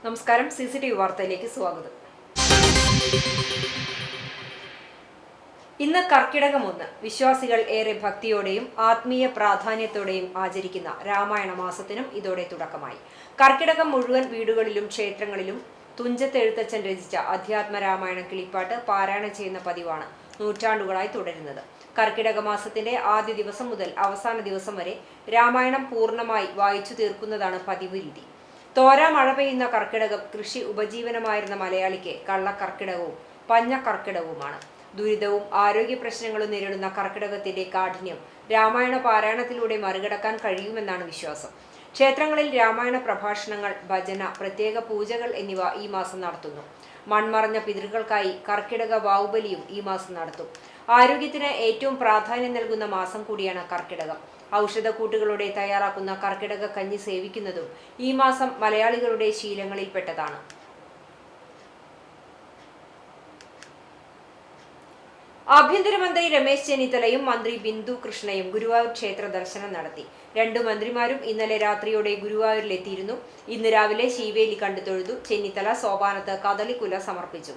നമസ്കാരം. CCTV വാർത്തയിലേക്ക് സ്വാഗതം. ഇന്ന് കർക്കിടകം 1. വിശ്വാസികൾ ഏറെ ഭക്തിയോടെയും ആത്മീയ പ്രാധാന്യത്തോടെയും ആചരിക്കുന്ന രാമായണ മാസത്തിനും ഇതോടെ തുടക്കമായി. കർക്കിടകം മുഴുവൻ വീടുകളിലും ക്ഷേത്രങ്ങളിലും തുഞ്ചത്തെഴുത്തച്ഛൻ രചിച്ച അധ്യാത്മ രാമായണം കിളിപ്പാട്ട് പാരായണം ചെയ്യുന്ന പതിവാണ് നൂറ്റാണ്ടുകളായി തുടരുന്നത്. കർക്കിടക മാസത്തിന്റെ ആദ്യ ദിവസം മുതൽ അവസാന ദിവസം വരെ രാമായണം പൂർണ്ണമായി വായിച്ചു തീർക്കുന്നതാണ് പതിവ് രീതി. തോരാ മഴ പെയ്യുന്ന കർക്കിടകം കൃഷി ഉപജീവനമായിരുന്ന മലയാളിക്ക് കള്ളക്കർക്കിടകവും പഞ്ഞക്കർക്കിടകവുമാണ്. ദുരിതവും ആരോഗ്യ പ്രശ്നങ്ങളും നേരിടുന്ന കർക്കിടകത്തിന്റെ കാഠിന്യം രാമായണ പാരായണത്തിലൂടെ മറികടക്കാൻ കഴിയുമെന്നാണ് വിശ്വാസം. ക്ഷേത്രങ്ങളിൽ രാമായണ പ്രഭാഷണങ്ങൾ, ഭജന, പ്രത്യേക പൂജകൾ എന്നിവ ഈ മാസം നടത്തുന്നു. മൺമറഞ്ഞ പിതൃക്കൾക്കായി കർക്കിടക ബാഹുബലിയും ഈ മാസം നടത്തും. ആരോഗ്യത്തിന് ഏറ്റവും പ്രാധാന്യം നൽകുന്ന മാസം കൂടിയാണ് കർക്കിടകം. ഔഷധക്കൂട്ടുകളോടെ തയ്യാറാക്കുന്ന കർക്കിടക കഞ്ഞി സേവിക്കുന്നതും ഈ മാസം മലയാളികളുടെ ശീലങ്ങളിൽപ്പെട്ടതാണ്. ആഭ്യന്തരമന്ത്രി രമേശ് ചെന്നിത്തലയും മന്ത്രി ബിന്ദു കൃഷ്ണയും ഗുരുവായൂർ ക്ഷേത്ര ദർശനം നടത്തി. 2 മന്ത്രിമാരും ഇന്നലെ രാത്രിയോടെ ഗുരുവായൂരിലെത്തിയിരുന്നു. ഇന്ന് രാവിലെ ശീവേലി കണ്ടു തൊഴുതു. ചെന്നിത്തല സോപാനത്ത് കദളിക്കുല സമർപ്പിച്ചു.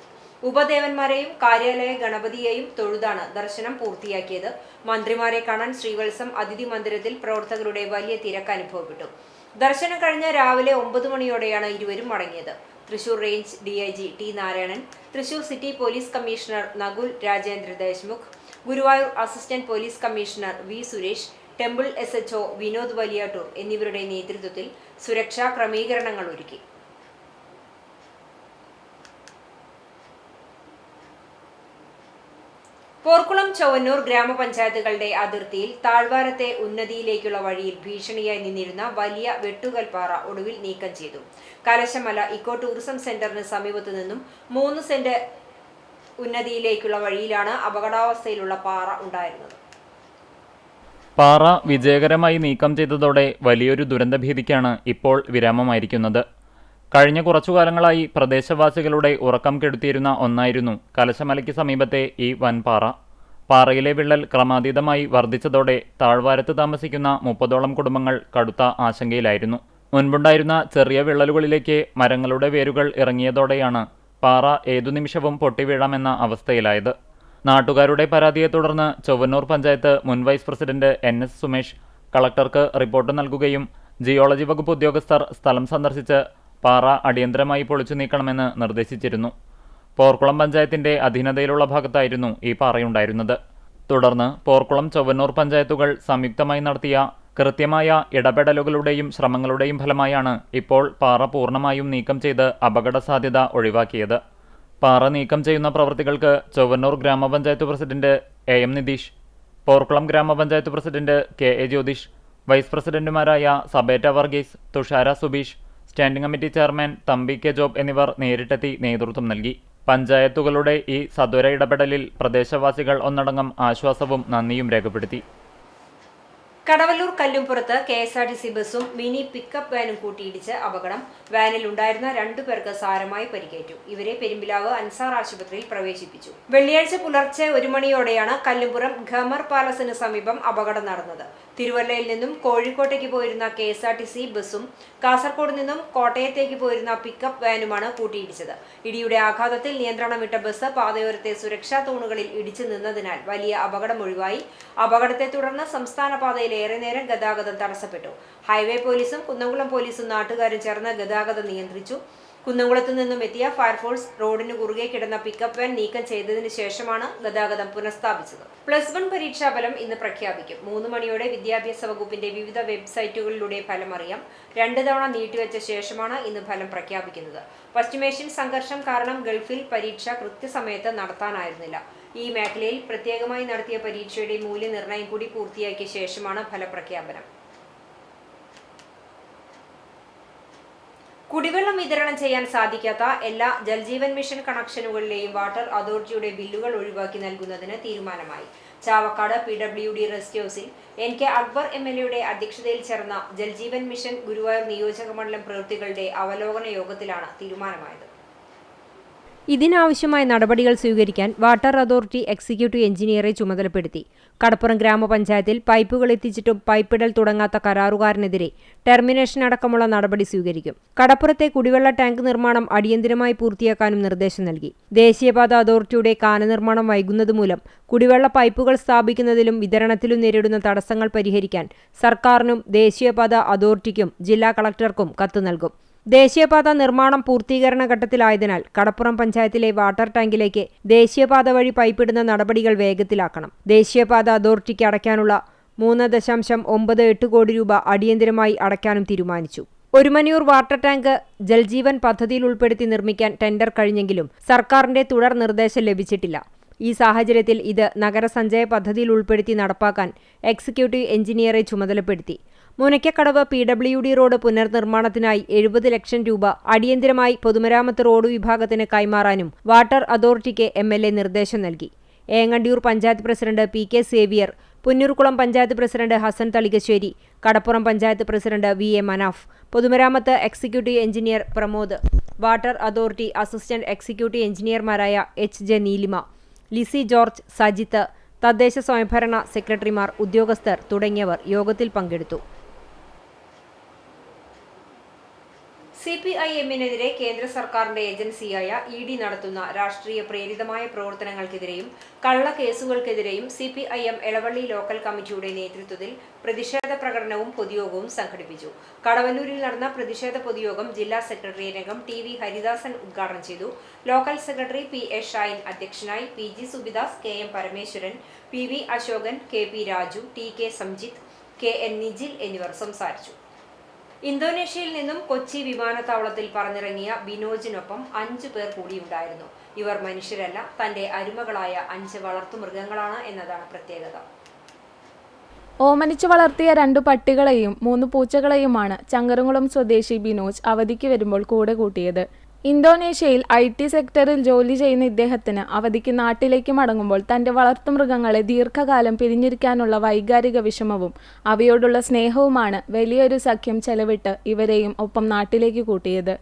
ഉപദേവന്മാരെയും കാര്യാലയ ഗണപതിയെയും തൊഴുതാണ് ദർശനം പൂർത്തിയാക്കിയത്. മന്ത്രിമാരെ കാണാൻ ശ്രീവത്സം അതിഥി മന്ദിരത്തിൽ പ്രവർത്തകരുടെ വലിയ തിരക്ക് അനുഭവപ്പെട്ടു. ദർശനം കഴിഞ്ഞ രാവിലെ 9 മണിയോടെയാണ് ഇരുവരും മടങ്ങിയത്. Thrissur range DIG T Narayanan, Thrissur city police commissioner Nakul Rajendra Deshmukh, Guruvayur assistant police commissioner V Suresh, temple SHO Vinod Valiyattoor എന്നിവരുടെ നേതൃത്വത്തിൽ സുരക്ഷാ ക്രമീകരണങ്ങൾ ഒരുക്കി. പോർക്കുളം, ചൊവ്വന്നൂർ ഗ്രാമപഞ്ചായത്തുകളുടെ അതിർത്തിയിൽ താഴ്വാരത്തെ ഉന്നതിയിലേക്കുള്ള വഴിയിൽ ഭീഷണിയായി നിന്നിരുന്ന വലിയ വെട്ടുകൽപ്പാറ ഒടുവിൽ നീക്കം ചെയ്തു. കലശമല ഇക്കോ ടൂറിസം സെന്ററിന് സമീപത്തു നിന്നും 3 സെന്റ് ഉന്നതിയിലേക്കുള്ള വഴിയിലാണ് അപകടാവസ്ഥയിലുള്ള പാറ ഉണ്ടായിരുന്നത്. പാറ വിജയകരമായി നീക്കം ചെയ്തതോടെ വലിയൊരു ദുരന്തഭീതിക്കാണ് ഇപ്പോൾ വിരാമമായിരിക്കുന്നത്. കഴിഞ്ഞ കുറച്ചുകാലങ്ങളായി പ്രദേശവാസികളുടെ ഉറക്കം കെടുത്തിയിരുന്ന ഒന്നായിരുന്നു കലശമലയ്ക്ക് സമീപത്തെ ഈ വൻപാറ. പാറയിലെ വിള്ളൽ ക്രമാതീതമായി വർദ്ധിച്ചതോടെ താഴ്വാരത്ത് താമസിക്കുന്ന 30ഓളം കുടുംബങ്ങൾ കടുത്ത ആശങ്കയിലായിരുന്നു. മുൻപുണ്ടായിരുന്ന ചെറിയ വിള്ളലുകളിലേക്ക് മരങ്ങളുടെ വേരുകൾ ഇറങ്ങിയതോടെയാണ് പാറ ഏതു നിമിഷവും പൊട്ടിവീഴാമെന്ന അവസ്ഥയിലായത്. നാട്ടുകാരുടെ പരാതിയെ തുടർന്ന് ചൊവ്വന്നൂർ പഞ്ചായത്ത് മുൻ വൈസ് പ്രസിഡന്റ് NS സുമേഷ് കളക്ടർക്ക് റിപ്പോർട്ട് നൽകുകയും ജിയോളജി വകുപ്പ് ഉദ്യോഗസ്ഥർ സ്ഥലം സന്ദർശിച്ച് പാറ അടിയന്തരമായി പൊളിച്ചു നീക്കണമെന്ന് നിർദ്ദേശിച്ചിരുന്നു. പോർക്കുളം പഞ്ചായത്തിന്റെ അധീനതയിലുള്ള ഭാഗത്തായിരുന്നു ഈ പാറയുണ്ടായിരുന്നത്. തുടർന്ന് പോർക്കുളം, ചൊവ്വന്നൂർ പഞ്ചായത്തുകൾ സംയുക്തമായി നടത്തിയ കൃത്യമായ ഇടപെടലുകളുടെയും ശ്രമങ്ങളുടെയും ഫലമായാണ് ഇപ്പോൾ പാറ പൂർണ്ണമായും നീക്കം ചെയ്ത് അപകട സാധ്യത ഒഴിവാക്കിയത്. പാറ നീക്കം ചെയ്യുന്ന പ്രവൃത്തികൾക്ക് ചൊവ്വന്നൂർ ഗ്രാമപഞ്ചായത്ത് പ്രസിഡന്റ് AM നിതീഷ്, പോർക്കുളം ഗ്രാമപഞ്ചായത്ത് പ്രസിഡന്റ് KA ജ്യോതിഷ്, വൈസ് പ്രസിഡന്റുമാരായ Sabeta Varghese, Thushara Subeesh, standing committee chairman Thampi K Job എന്നിവർ നേരിട്ടെത്തി നേതൃത്വം നൽകി. പഞ്ചായത്തുകളുടെ ഈ സത്വര ഇടപെടലിൽ പ്രദേശവാസികൾ ഒന്നടങ്കം ആശ്വാസവും നന്ദിയും രേഖപ്പെടുത്തി. കടവല്ലൂർ കല്ലുംപുറത്ത് KSRTC ബസും മിനി പിക്കപ്പ് വാനും കൂട്ടിയിടിച്ച് അപകടം. വാനിൽ ഉണ്ടായിരുന്ന 2 പേർക്ക് സാരമായി പരിക്കേറ്റു. ഇവരെ പെരുമ്പിലാവ് അൻസാർ ആശുപത്രിയിൽ പ്രവേശിപ്പിച്ചു. വെള്ളിയാഴ്ച പുലർച്ചെ 1 മണിയോടെയാണ് കല്ലുംപുറം ഖമർ പാലസിന് സമീപം അപകടം നടന്നത്. തിരുവല്ലയിൽ നിന്നും കോഴിക്കോട്ടേക്ക് പോയിരുന്ന KSRTC ബസും കാസർഗോഡ് നിന്നും കോട്ടയത്തേക്ക് പോയിരുന്ന പിക്കപ്പ് വാനുമാണ് കൂട്ടിയിടിച്ചത്. ഇടിയുടെ ആഘാതത്തിൽ നിയന്ത്രണം വിട്ട ബസ് പാതയോരത്തെ സുരക്ഷാ തൂണുകളിൽ ഇടിച്ചു നിന്നതിനാൽ വലിയ അപകടം ഒഴിവായി. അപകടത്തെ തുടർന്ന് സംസ്ഥാന പാതയിൽ ഏറെ നേരം ഗതാഗതം തടസ്സപ്പെട്ടു. ഹൈവേ പോലീസും കുന്നംകുളം പോലീസും നാട്ടുകാരും ചേർന്ന് ഗതാഗതം നിയന്ത്രിച്ചു. കുന്നംകുളത്ത് നിന്നും എത്തിയ ഫയർഫോഴ്സ് റോഡിന് കുറുകെ കിടന്ന പിക്കപ്പ് വാൻ നീക്കം ചെയ്തതിനു ശേഷമാണ് ഗതാഗതം പുനഃസ്ഥാപിച്ചത്. +1 പരീക്ഷാഫലം ഇന്ന് പ്രഖ്യാപിക്കും. 3 മണിയോടെ വിദ്യാഭ്യാസ വകുപ്പിന്റെ വിവിധ വെബ്സൈറ്റുകളിലൂടെ ഫലം അറിയാം. 2 തവണ നീട്ടിവെച്ച ശേഷമാണ് ഇന്ന് ഫലം പ്രഖ്യാപിക്കുന്നത്. പശ്ചിമേഷ്യൻ സംഘർഷം കാരണം ഗൾഫിൽ പരീക്ഷ കൃത്യസമയത്ത് നടത്താനായിരുന്നില്ല. ഈ മേഖലയിൽ പ്രത്യേകമായി നടത്തിയ പരീക്ഷയുടെ മൂല്യനിർണ്ണയം കൂടി പൂർത്തിയാക്കിയ ശേഷമാണ് ഫലപ്രഖ്യാപനം. കുടിവെള്ളം വിതരണം ചെയ്യാൻ സാധിക്കാത്ത എല്ലാ ജൽജീവൻ മിഷൻ കണക്ഷനുകളിലെയും വാട്ടർ അതോറിറ്റിയുടെ ബില്ലുകൾ ഒഴിവാക്കി നൽകുന്നതിന് തീരുമാനമായി. ചാവക്കാട് PWD റെസ്റ്റ് ഹൗസിൽ NK അക്ബർ MLA അധ്യക്ഷതയിൽ ചേർന്ന ജൽജീവൻ മിഷൻ ഗുരുവായൂർ നിയോജക മണ്ഡലം പ്രവൃത്തികളുടെ അവലോകന യോഗത്തിലാണ് തീരുമാനമായത്. ഇതിനാവശ്യമായ നടപടികൾ സ്വീകരിക്കാൻ വാട്ടർ അതോറിറ്റി എക്സിക്യൂട്ടീവ് എഞ്ചിനീയറെ ചുമതലപ്പെടുത്തി. കടപ്പുറം ഗ്രാമപഞ്ചായത്തിൽ പൈപ്പുകൾ എത്തിച്ചിട്ടും പൈപ്പിടൽ തുടങ്ങാത്ത കരാറുകാരനെതിരെ ടെർമിനേഷൻ അടക്കമുള്ള നടപടി സ്വീകരിക്കും. കടപ്പുറത്തെ കുടിവെള്ള ടാങ്ക് നിർമ്മാണം അടിയന്തരമായി പൂർത്തിയാക്കാനും നിർദ്ദേശം നൽകി. ദേശീയപാത അതോറിറ്റിയുടെ കാന നിർമ്മാണം വൈകുന്നതുമൂലം കുടിവെള്ള പൈപ്പുകൾ സ്ഥാപിക്കുന്നതിലും വിതരണത്തിലും നേരിടുന്ന തടസ്സങ്ങൾ പരിഹരിക്കാൻ സർക്കാരിനും ദേശീയപാത അതോറിറ്റിക്കും ജില്ലാ കളക്ടർക്കും കത്ത് നൽകും. ദേശീയപാത നിർമ്മാണം പൂർത്തീകരണ ഘട്ടത്തിലായതിനാൽ കടപ്പുറം പഞ്ചായത്തിലെ വാട്ടർ ടാങ്കിലേക്ക് ദേശീയപാത വഴി പൈപ്പിടുന്ന നടപടികൾ വേഗത്തിലാക്കണം. ദേശീയപാത അതോറിറ്റിക്ക് അടയ്ക്കാനുള്ള 3.98 കോടി രൂപ അടിയന്തരമായി അടയ്ക്കാനും തീരുമാനിച്ചു. ഒരുമനിയൂർ വാട്ടർ ടാങ്ക് ജൽജീവൻ പദ്ധതിയിൽ ഉൾപ്പെടുത്തി നിർമ്മിക്കാൻ ടെൻഡർ കഴിഞ്ഞെങ്കിലും സർക്കാരിന്റെ തുടർ നിർദ്ദേശം ലഭിച്ചിട്ടില്ല. ഈ സാഹചര്യത്തിൽ ഇത് നഗരസഞ്ചയ പദ്ധതിയിൽ ഉൾപ്പെടുത്തി നടപ്പാക്കാൻ എക്സിക്യൂട്ടീവ് എഞ്ചിനീയറെ ചുമതലപ്പെടുത്തി. മുനയ്ക്കക്കടവ് PWD റോഡ് പുനർനിർമ്മാണത്തിനായി 70 ലക്ഷം രൂപ അടിയന്തരമായി പൊതുമരാമത്ത് റോഡ് വിഭാഗത്തിന് കൈമാറാനും വാട്ടർ അതോറിറ്റിക്ക് MLA നിർദ്ദേശം നൽകി. Engandiyur panchayat president PK Xavier, Punnurkulam panchayat president Hassan Thalikassery, Kadappuram panchayat president VA Manaf, പൊതുമരാമത്ത് executive engineer Pramod, water authority assistant executive എഞ്ചിനീയർമാരായ HJ നീലിമ, ലിസി ജോർജ്, സജിത്ത്, തദ്ദേശ സ്വയംഭരണ സെക്രട്ടറിമാർ, ഉദ്യോഗസ്ഥർ തുടങ്ങിയവർ യോഗത്തിൽ പങ്കെടുത്തു. CPIM-നെതിരെ കേന്ദ്ര സർക്കാരിന്റെ ഏജൻസിയായ ED നടത്തുന്ന രാഷ്ട്രീയ പ്രേരിതമായ പ്രവർത്തനങ്ങൾക്കെതിരെയും കള്ളക്കേസുകൾക്കെതിരെയും CPIM എളവള്ളി ലോക്കൽ കമ്മിറ്റിയുടെ നേതൃത്വത്തിൽ പ്രതിഷേധ പ്രകടനവും പൊതുയോഗവും സംഘടിപ്പിച്ചു. കടവല്ലൂരിൽ നടന്ന പ്രതിഷേധ പൊതുയോഗം ജില്ലാ സെക്രട്ടേറിയറ്റ് TV ഹരിദാസൻ ഉദ്ഘാടനം ചെയ്തു. ലോക്കൽ സെക്രട്ടറി PA ഷൈൻ അധ്യക്ഷനായി. PG Subidas, KM Parameswaran, PV Ashokan, KP Raju, TK Samjith, KN Nijil എന്നിവർ സംസാരിച്ചു. ഇന്തോനേഷ്യയിൽ നിന്നും കൊച്ചി വിമാനത്താവളത്തിൽ പറന്നിറങ്ങിയ ബിനോജിനൊപ്പം 5 പേർ കൂടിയുണ്ടായിരുന്നു. ഇവർ മനുഷ്യരല്ല, തന്റെ അരുമകളായ 5 വളർത്തുമൃഗങ്ങളാണ് എന്നതാണ് പ്രത്യേകത. ഓമനിച്ചു വളർത്തിയ 2 പട്ടികളെയും 3 പൂച്ചകളെയുമാണ് ചങ്ങരംകുളം സ്വദേശി ബിനോജ് അവധിക്ക് വരുമ്പോൾ കൂടെ കൂട്ടിയത്. ഇന്തോനേഷ്യയിൽ IT സെക്ടറിൽ ജോലി ചെയ്യുന്ന ഇദ്ദേഹത്തിന് അവധിക്ക് നാട്ടിലേക്ക് മടങ്ങുമ്പോൾ തന്റെ വളർത്തുമൃഗങ്ങളെ ദീർഘകാലം പിരിഞ്ഞിരിക്കാനുള്ള വൈകാരിക വിഷമവും അവയോടുള്ള സ്നേഹവുമാണ് വലിയൊരു സഖ്യം ചെലവിട്ട് ഇവരെയും ഒപ്പം നാട്ടിലേക്ക് കൂട്ടിയത്.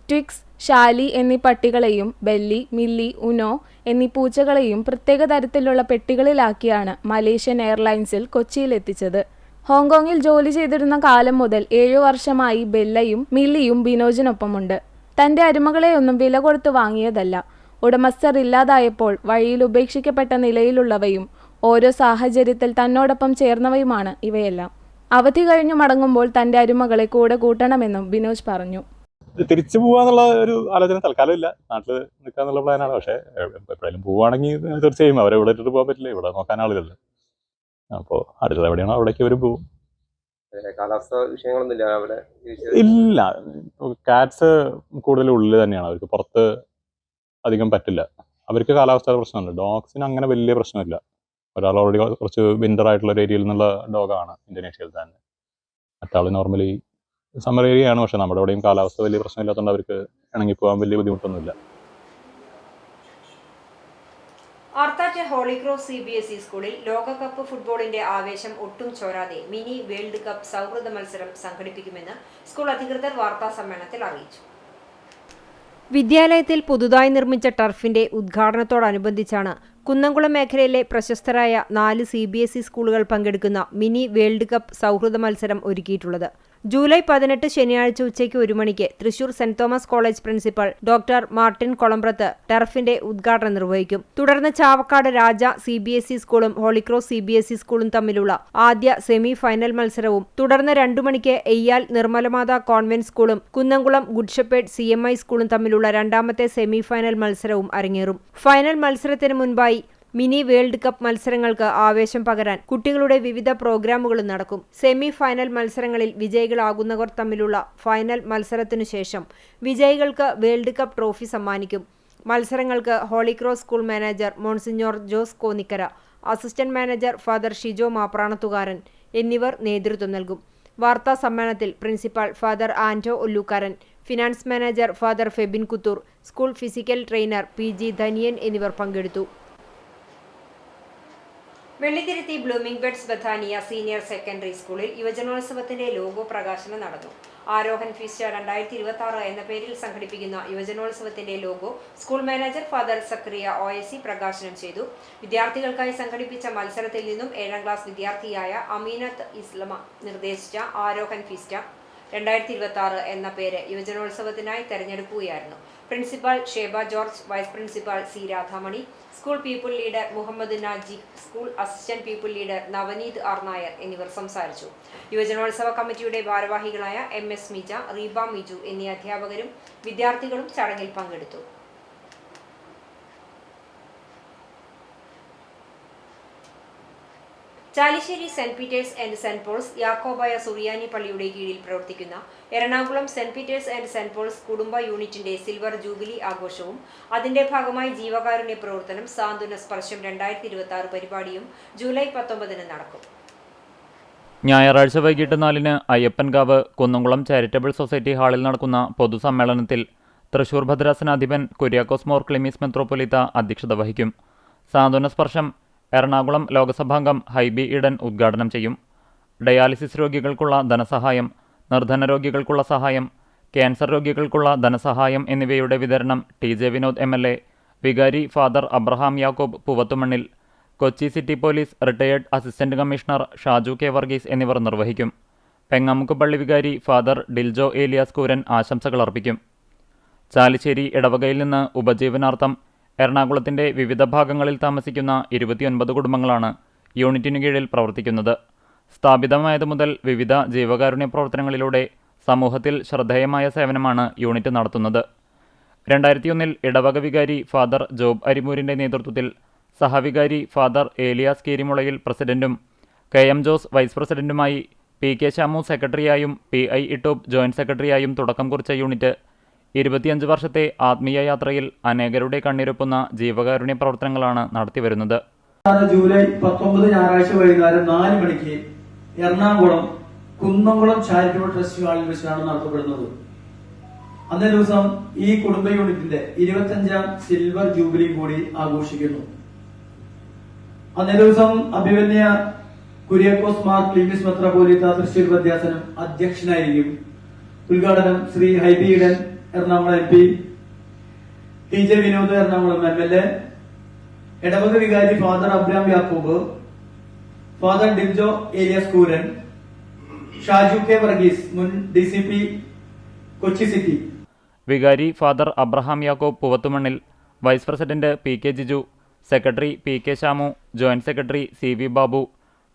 ട്വിക്സ്, ഷാലി എന്നീ പട്ടികളെയും ബെല്ലി, മില്ലി, ഉനോ എന്നീ പൂച്ചകളെയും പ്രത്യേക തരത്തിലുള്ള പെട്ടികളിലാക്കിയാണ് മലേഷ്യൻ എയർലൈൻസിൽ കൊച്ചിയിലെത്തിച്ചത്. ഹോങ്കോങ്ങിൽ ജോലി ചെയ്തിരുന്ന കാലം മുതൽ 7 വർഷമായി ബെല്ലയും മില്ലിയും ബിനോജിനൊപ്പമുണ്ട്. തന്റെ അരുമകളെയൊന്നും വില കൊടുത്ത് വാങ്ങിയതല്ല. ഉടമസ്ഥർ ഇല്ലാതായപ്പോൾ വഴിയിൽ ഉപേക്ഷിക്കപ്പെട്ട നിലയിലുള്ളവയും ഓരോ സാഹചര്യത്തിൽ തന്നോടൊപ്പം ചേർന്നവയുമാണ് ഇവയെല്ലാം. അവധി കഴിഞ്ഞു മടങ്ങുമ്പോൾ തന്റെ അരുമകളെ കൂടെ കൂട്ടണമെന്നും ബിനോജ് പറഞ്ഞു. തിരിച്ചു പോവാന്നുള്ള ഒരു ആലോചന തൽക്കാലം ഇല്ല. നാട്ടിൽ നിൽക്കാന്നുള്ള പ്ലാനാണ്. പക്ഷേ എപ്പോഴേലും പോവുകയാണെങ്കിൽ തീർച്ചയായും അവരെ ഇവിടെ ഇട്ടിട്ട് പോകാൻ പറ്റില്ല. ഇവിടെ നോക്കാൻ ആളുകളില്ല. അപ്പോൾ അടുത്തത് എവിടെയാണോ അവിടേക്ക് അവർ പോകും. കാലാവസ്ഥ വിഷയങ്ങളൊന്നുമില്ല അവിടെ? ഇല്ല, കാറ്റ്സ് കൂടുതൽ ഉള്ളിൽ തന്നെയാണ്. അവർക്ക് പുറത്ത് അധികം പറ്റില്ല. അവർക്ക് കാലാവസ്ഥയുടെ പ്രശ്നമുണ്ട്. ഡോഗ്സിന് അങ്ങനെ വലിയ പ്രശ്നമില്ല. ഒരാൾ ഓൾറെഡി കുറച്ച് വിന്റർ ആയിട്ടുള്ള ഒരു ഏരിയയിൽ നിന്നുള്ള ഡോഗാണ് ഇന്തോനേഷ്യയിൽ തന്നെ. മറ്റാൾ നോർമലി സമ്മർ ഏരിയയാണ്. പക്ഷെ നമ്മുടെ ഇവിടെയും കാലാവസ്ഥ വലിയ പ്രശ്നമില്ലാത്തതുകൊണ്ട് അവർക്ക് ഇണങ്ങിപ്പോകാൻ വലിയ ബുദ്ധിമുട്ടൊന്നുമില്ല. ആർത്താറ്റ് ഹോളിക്രോസ് CBSE സ്കൂളിൽ ലോകകപ്പ് ഫുട്ബോളിന്റെ ആവേശം ഒട്ടും ചോരാതെ മിനി വേൾഡ് കപ്പ് സൗഹൃദ മത്സരം സംഘടിപ്പിക്കുമെന്ന് സ്കൂൾ അധികൃതർ വാർത്താസമ്മേളനത്തിൽ അറിയിച്ചു. വിദ്യാലയത്തിൽ പുതുതായി നിർമ്മിച്ച ടർഫിന്റെ ഉദ്ഘാടനത്തോടനുബന്ധിച്ചാണ് കുന്നംകുളം മേഖലയിലെ പ്രശസ്തരായ 4 CBSE സ്കൂളുകൾ പങ്കെടുക്കുന്ന മിനി വേൾഡ് കപ്പ് സൗഹൃദ മത്സരം ഒരുക്കിയിട്ടുള്ളത്. ജൂലൈ 18 ശനിയാഴ്ച ഉച്ചയ്ക്ക് 1 മണിക്ക് തൃശൂർ സെന്റ് Thomas college principal doctor Martin Kolambrath ടർഫിന്റെ ഉദ്ഘാടനം നിർവഹിക്കും. തുടർന്ന് ചാവക്കാട് രാജ CBSE സ്കൂളും ഹോളിക്രോസ് CBSE സ്കൂളും തമ്മിലുള്ള ആദ്യ സെമി ഫൈനൽ മത്സരവും തുടർന്ന് 2 മണിക്ക് എയ്യാൽ നിർമ്മലമാത കോൺവെന്റ് സ്കൂളും കുന്നംകുളം ഗുഡ് ഷെപ്പേർഡ് CMI സ്കൂളും തമ്മിലുള്ള രണ്ടാമത്തെ സെമി ഫൈനൽ മത്സരവും അരങ്ങേറും. ഫൈനൽ മത്സരത്തിന് മുൻപായി മിനി വേൾഡ് കപ്പ് മത്സരങ്ങൾക്ക് ആവേശം പകരാൻ കുട്ടികളുടെ വിവിധ പ്രോഗ്രാമുകളും നടക്കും. സെമി ഫൈനൽ മത്സരങ്ങളിൽ വിജയികളാകുന്നവർ തമ്മിലുള്ള ഫൈനൽ മത്സരത്തിനു ശേഷം വിജയികൾക്ക് വേൾഡ് കപ്പ് ട്രോഫി സമ്മാനിക്കും. മത്സരങ്ങൾക്ക് holy cross school manager monsignor Jose Konnikkara, assistant manager father Shijo Mapranathukaran എന്നിവർ നേതൃത്വം നൽകും. വാർത്താ സമ്മേളനത്തിൽ principal father Anto Ollukkaran, finance manager father Febin Kuthur, school physical trainer PG Dhaniyan എന്നിവർ പങ്കെടുത്തു. Vellithiruthi blooming buds Bethania senior secondary സ്കൂളിൽ യുവജനോത്സവത്തിന്റെ ലോഗോ പ്രകാശനം നടന്നു. ആരോഹൻ ഫീസ്റ്റ 2026 എന്ന പേരിൽ സംഘടിപ്പിക്കുന്ന യുവജനോത്സവത്തിന്റെ ലോഗോ സ്കൂൾ മാനേജർ ഫാദർ സക്രിയ OSC പ്രകാശനം ചെയ്തു. വിദ്യാർത്ഥികൾക്കായി സംഘടിപ്പിച്ച മത്സരത്തിൽ നിന്നും 7ാം ക്ലാസ് വിദ്യാർത്ഥിയായ അമീനത്ത് ഇസ്ലമ നിർദ്ദേശിച്ച ആരോഹൻ ഫീസ്റ്റ 2026 എന്ന പേര് യുവജനോത്സവത്തിനായി തെരഞ്ഞെടുക്കുകയായിരുന്നു. Principal Sheba George, vice principal C Radhamani, school people leader Muhammad Najikh, school assistant people leader Navaneeth R Nair എന്നിവർ സംസാരിച്ചു. യുവജനോത്സവ കമ്മിറ്റിയുടെ ഭാരവാഹികളായ MS മിജ, റീബ മിജു എന്നീ അധ്യാപകരും വിദ്യാർത്ഥികളും ചടങ്ങിൽ പങ്കെടുത്തു. Chalissery Saint Peter's and Saint Paul's Yakobaya Suriyani പള്ളിയുടെ കീഴിൽ പ്രവർത്തിക്കുന്ന Ernakulam Saint Peter's and Saint Paul's കുടുംബ യൂണിറ്റിന്റെ സിൽവർ ജൂബിലി ആഘോഷവും അതിന്റെ ഭാഗമായി ജീവകാരുണ്യ പ്രവർത്തനം സാന്ത്വന സ്പർശം 2026 പരിപാടിയും ജൂലൈ 19 നടക്കും. ഞായറാഴ്ച വൈകിട്ട് 4-ന് അയ്യപ്പൻകാവ് കുന്നംകുളം ചാരിറ്റബിൾ സൊസൈറ്റി ഹാളിൽ നടക്കുന്ന പൊതുസമ്മേളനത്തിൽ തൃശൂർ ഭദ്രാസനാധിപൻ കുര്യാക്കോസ് മോർ ക്ലിമീസ് മെത്രോപ്പൊലീത്ത അധ്യക്ഷത വഹിക്കും. സാന്ത്വന സ്പർശം എറണാകുളം ലോകസഭാംഗം ഹൈബി ഈഡൻ ഉദ്ഘാടനം ചെയ്യും. ഡയാലിസിസ് രോഗികൾക്കുള്ള ധനസഹായം, നിർധന രോഗികൾക്കുള്ള സഹായം, ക്യാൻസർ രോഗികൾക്കുള്ള ധനസഹായം എന്നിവയുടെ വിതരണം TJ വിനോദ് MLA, വികാരി father Abraham Yakob Poovathumannil, Kochi city police retired assistant commissioner Shaju K Varghese എന്നിവർ നിർവഹിക്കും. പെങ്ങാമുക്ക് പള്ളി വികാരി ഫാദർ ഡിൽജോ ഏലിയാസ് കൂരൻ ആശംസകൾ അർപ്പിക്കും. ചാലിശ്ശേരി ഇടവകയിൽ നിന്ന് ഉപജീവനാർത്ഥം എറണാകുളത്തിന്റെ വിവിധ ഭാഗങ്ങളിൽ താമസിക്കുന്ന 29 കുടുംബങ്ങളാണ് യൂണിറ്റിനു കീഴിൽ പ്രവർത്തിക്കുന്നത്. സ്ഥാപിതമായതു മുതൽ വിവിധ ജീവകാരുണ്യ പ്രവർത്തനങ്ങളിലൂടെ സമൂഹത്തിൽ ശ്രദ്ധേയമായ സേവനമാണ് യൂണിറ്റ് നടത്തുന്നത്. 2001 ഇടവക വികാരി ഫാദർ ജോബ് അരിമൂരിന്റെ നേതൃത്വത്തിൽ സഹവികാരി ഫാദർ ഏലിയാസ് കീരിമുളയിൽ പ്രസിഡന്റും KM ജോസ് വൈസ് പ്രസിഡന്റുമായി PK ശാമു സെക്രട്ടറിയായും PI ഇട്ടൂബ് ജോയിന്റ് സെക്രട്ടറിയായും തുടക്കം കുറിച്ച യൂണിറ്റ് 25 വർഷത്തെ ആത്മീയ യാത്രയിൽ അനേകരുടെ കണ്ണീരൊപ്പുന്ന ജീവകാരുണ്യ പ്രവർത്തനങ്ങളാണ് നടത്തിവരുന്നത്. ജൂലൈ 19 ഞായറാഴ്ച വൈകുന്നേരം 4 മണിക്ക് എറണാകുളം കുന്നംകുളം ചാരിറ്റബിൾ ട്രസ്റ്റ് ഹാളിൽ വെച്ചാണ് നടത്തപ്പെടുന്നത്. അന്നേ ദിവസം ഈ കുടുംബ യൂണിറ്റിന്റെ 25ാം സിൽവർ ജൂബിലി കൂടി ആഘോഷിക്കുന്നു. അന്നേ ദിവസം അഭിമന്യ കുര്യാക്കോസ് മാർ ക്ലീമീസ് മെത്രോപ്പൊലീത്ത തൃശൂർ ഭദ്രാസനം അധ്യക്ഷനായിരിക്കും. ഉദ്ഘാടനം Shri Hibi Eden Ernakulam MP, TJ Vinod Ernakulam MLA, ഇടവക വികാരി father Abraham Yakob, father Diljo Elias Kooran, Shaju K Varghese മുൻ DCP കൊച്ചി സിറ്റി, വികാരി father Abraham Yakob Poovathumannil, vice president PK Jiju, secretary PK Shamu, joint secretary CV Babu,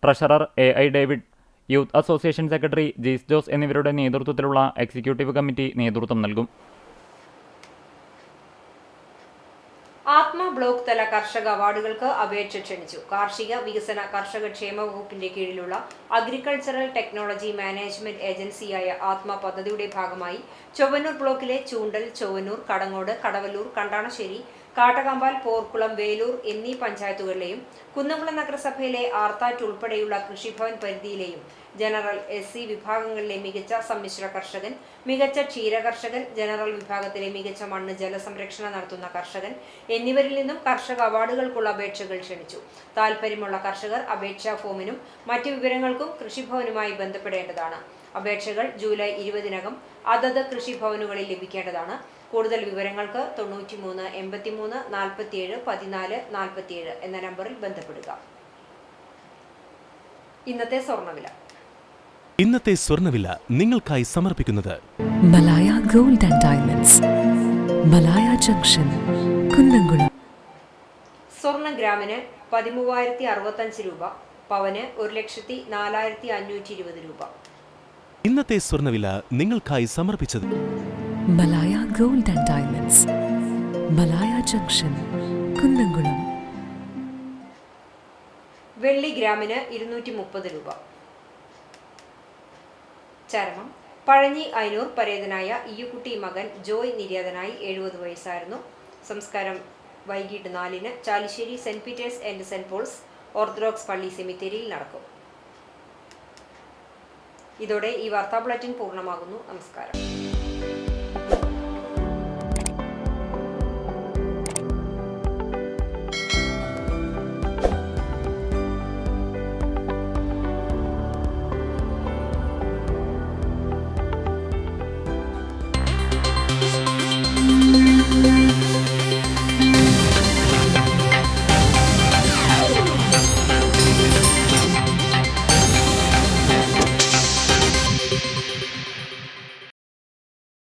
treasurer AI David, youth association secretary Jees Jose എന്നിവരുടെ നേതൃത്വത്തിലുള്ള എക്സിക്യൂട്ടീവ് കമ്മിറ്റി നേതൃത്വം നൽകും. ആത്മ ബ്ലോക്ക് തല കർഷക അവാർഡുകൾക്ക് അപേക്ഷ ക്ഷണിച്ചു. കാർഷിക വികസന കർഷക ക്ഷേമ വകുപ്പിന്റെ കീഴിലുള്ള അഗ്രികൾച്ചറൽ ടെക്നോളജി മാനേജ്മെന്റ് ഏജൻസിയായ ആത്മ പദ്ധതിയുടെ ഭാഗമായി ചൊവ്വന്നൂർ ബ്ലോക്കിലെ ചൂണ്ടൽ, ചൊവ്വന്നൂർ, കടങ്ങോട്, കടവല്ലൂർ, കണ്ടാണശ്ശേരി, കാട്ടകമ്പാൽ, പോർക്കുളം, വേലൂർ എന്നീ പഞ്ചായത്തുകളിലെയും കുന്നംകുളം നഗരസഭയിലെ ആർത്താറ്റ് ഉൾപ്പെടെയുള്ള കൃഷിഭവൻ പരിധിയിലെയും ജനറൽ SC വിഭാഗങ്ങളിലെ മികച്ച സമ്മിശ്ര കർഷകൻ, മികച്ച ക്ഷീര കർഷകൻ, ജനറൽ വിഭാഗത്തിലെ മികച്ച മണ്ണ് ജലസംരക്ഷണം നടത്തുന്ന കർഷകൻ എന്നിവരിൽ നിന്നും കർഷക അവാർഡുകൾക്കുള്ള അപേക്ഷകൾ ക്ഷണിച്ചു. താൽപ്പര്യമുള്ള കർഷകർ അപേക്ഷാ ഫോമിനും മറ്റു വിവരങ്ങൾക്കും കൃഷിഭവനുമായി ബന്ധപ്പെടേണ്ടതാണ്. അപേക്ഷകൾ ജൂലൈ 20-നകം അതത് കൃഷിഭവനുകളിൽ ലഭിക്കേണ്ടതാണ്. കൂടുതൽ വിവരങ്ങൾക്ക് 93 83 47 14 47 എന്ന നമ്പറിൽ ബന്ധപ്പെടുക. ഇന്നത്തെ സ്വർണ്ണവില നിങ്ങൾക്കായി സമർപ്പിക്കുന്നത് Malaya gold and diamonds, Malaya junction, Kunnamkulam. സ്വർണ്ണ ഗ്രാമിന് 13,065 രൂപ, പവന് 1,04,520 രൂപ. ഇന്നത്തെ സ്വർണ്ണവില നിങ്ങൾക്കായി സമർപ്പിച്ചത് Malaya gold and diamonds, Malaya junction, Kunnamkulam. വെള്ളി ഗ്രാമിന് 230 രൂപ. ചരമം: പഴഞ്ഞി അയനൂർ പരേതനായ ഇയ്യുകുട്ടി മകൻ ജോയ് നിര്യാതനായി 70 വയസ്സായിരുന്നു. സംസ്കാരം വൈകിട്ട് 4-ന് Chalissery Saint Peter's and Saint Paul's Orthodox പള്ളി സെമിത്തേരിയിൽ നടക്കും. ഇതോടെ ഈ വാർത്താ ബുള്ളറ്റിൻ പൂർണ്ണമാകുന്നു. നമസ്കാരം.